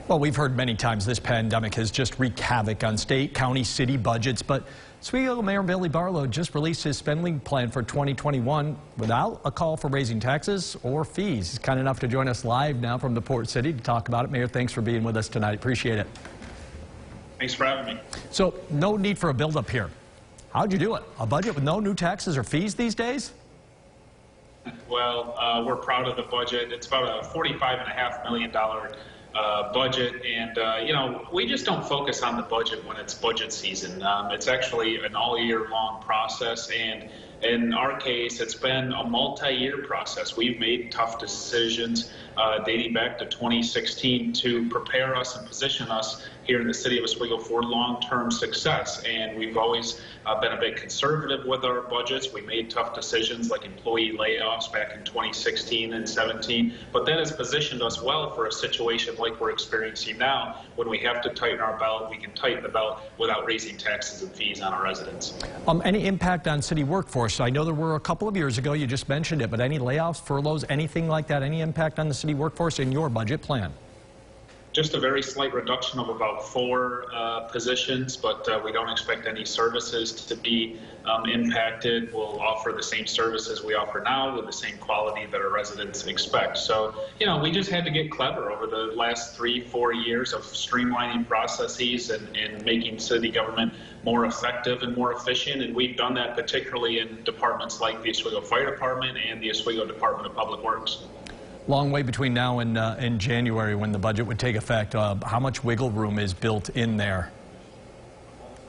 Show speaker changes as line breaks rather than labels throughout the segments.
Well, we've heard many times this pandemic has just wreaked havoc on state, county, city budgets, but Oswego Mayor Billy Barlow just released his spending plan for 2021 without a call for raising taxes or fees. He's kind enough to join us live now from the Port City to talk about it. Mayor, thanks for being with us tonight. Appreciate it.
Thanks for having me.
So, no need for a build-up here. How'd you do it? A budget with no new taxes or fees these days?
Well, we're proud of the budget. It's about a $45.5 million budget, and you know, we just don't focus on the budget when it's budget season. It's actually an all-year-long process, and in our case, it's been a multi-year process. We've made tough decisions dating back to 2016 to prepare us and position us here in the city of Oswego for long-term success. And we've always been a bit conservative with our budgets. We made tough decisions like employee layoffs back in 2016 and 17, but that has positioned us well for a situation like we're experiencing now. When we have to tighten our belt, we can tighten the belt without raising taxes and fees on our residents.
Any impact on city workforce? I know there were a couple of years ago, you just mentioned it, but any layoffs, furloughs, anything like that, any impact on the city workforce in your budget plan?
Just a very slight reduction of about 4 positions, but we don't expect any services to be impacted. We'll offer the same services we offer now with the same quality that our residents expect. So, you know, we just had to get clever over the last 3-4 years of streamlining processes and making city government more effective and more efficient. And we've done that particularly in departments like the Oswego Fire Department and the Oswego Department of Public Works.
Long way between now and January when the budget would take effect. How much wiggle room is built in there?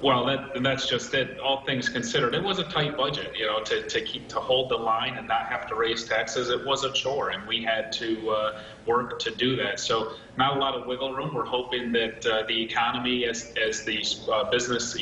Well, that's just it. All things considered, it was a tight budget. You know, to hold the line and not have to raise taxes, it was a chore, and we had to work to do that. So, not a lot of wiggle room. We're hoping that the economy, as the business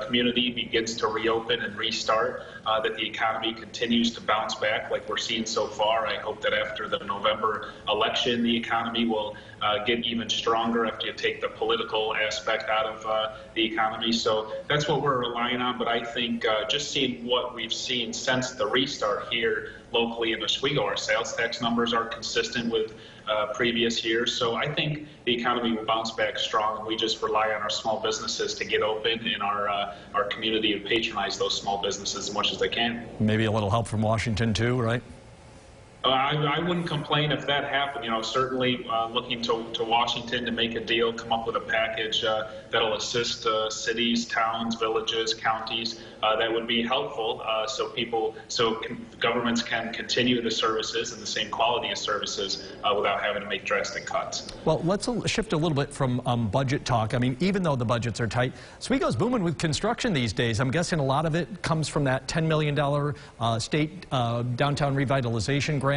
community begins to reopen and restart, that the economy continues to bounce back like we're seeing so far. I hope that after the November election, the economy will get even stronger after you take the political aspect out of the economy. So that's what we're relying on. But I think just seeing what we've seen since the restart here locally in Oswego, our sales tax numbers are consistent with previous years. So I think the economy will bounce back strong, and we just rely on our small businesses to get open in our community and patronize those small businesses as much as they can.
Maybe a little help from Washington too, right?
I wouldn't complain if that happened. You know, certainly looking to Washington to make a deal, come up with a package that'll assist cities, towns, villages, counties. That would be helpful, so governments can continue the services and the same quality of services without having to make drastic cuts.
Well, let's shift a little bit from budget talk. I mean, even though the budgets are tight, Oswego's booming with construction these days. I'm guessing a lot of it comes from that $10 million state downtown revitalization grant.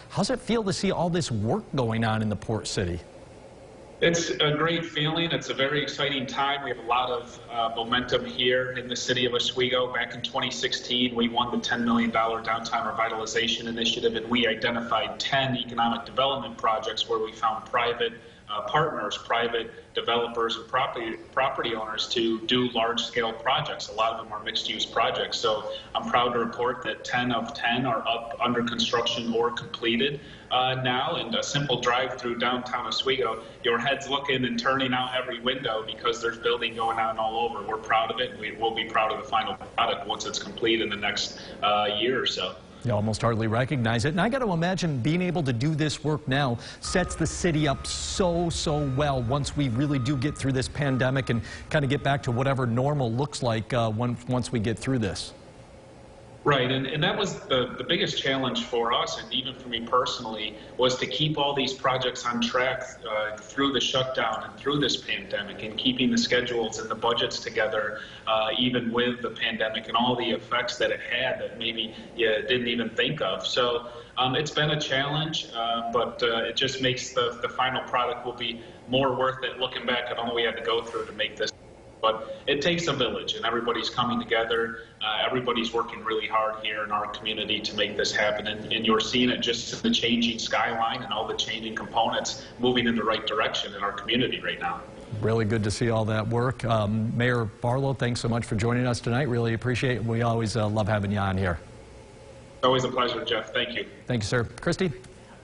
How's it feel to see all this work going on in the Port City?
It's a great feeling. It's a very exciting time. We have a lot of momentum here in the city of Oswego. Back in 2016, we won the $10 million Downtown Revitalization Initiative, and we identified 10 economic development projects where we found private partners, private developers and property owners to do large-scale projects. A lot of them are mixed-use projects. So I'm proud to report that 10 of 10 are up under construction or completed now. And a simple drive through downtown Oswego, your head's looking and turning out every window because there's building going on all over. We're proud of it. We will be proud of the final product once it's complete in the next year or so.
You almost hardly recognize it. And I got to imagine being able to do this work now sets the city up so well once we really do get through this pandemic and kind of get back to whatever normal looks like once we get through this.
Right, and that was the biggest challenge for us, and even for me personally, was to keep all these projects on track through the shutdown and through this pandemic, and keeping the schedules and the budgets together, even with the pandemic and all the effects that it had that maybe you didn't even think of. So it's been a challenge, but it just makes the final product will be more worth it looking back at all we had to go through to make this. But it takes a village, and everybody's coming together. Everybody's working really hard here in our community to make this happen. And you're seeing it just in the changing skyline and all the changing components moving in the right direction in our community right now.
Really good to see all that work. Mayor Barlow, thanks so much for joining us tonight. Really appreciate it. We always love having you on here.
Always a pleasure, Jeff. Thank you.
Thank you, sir. Christy?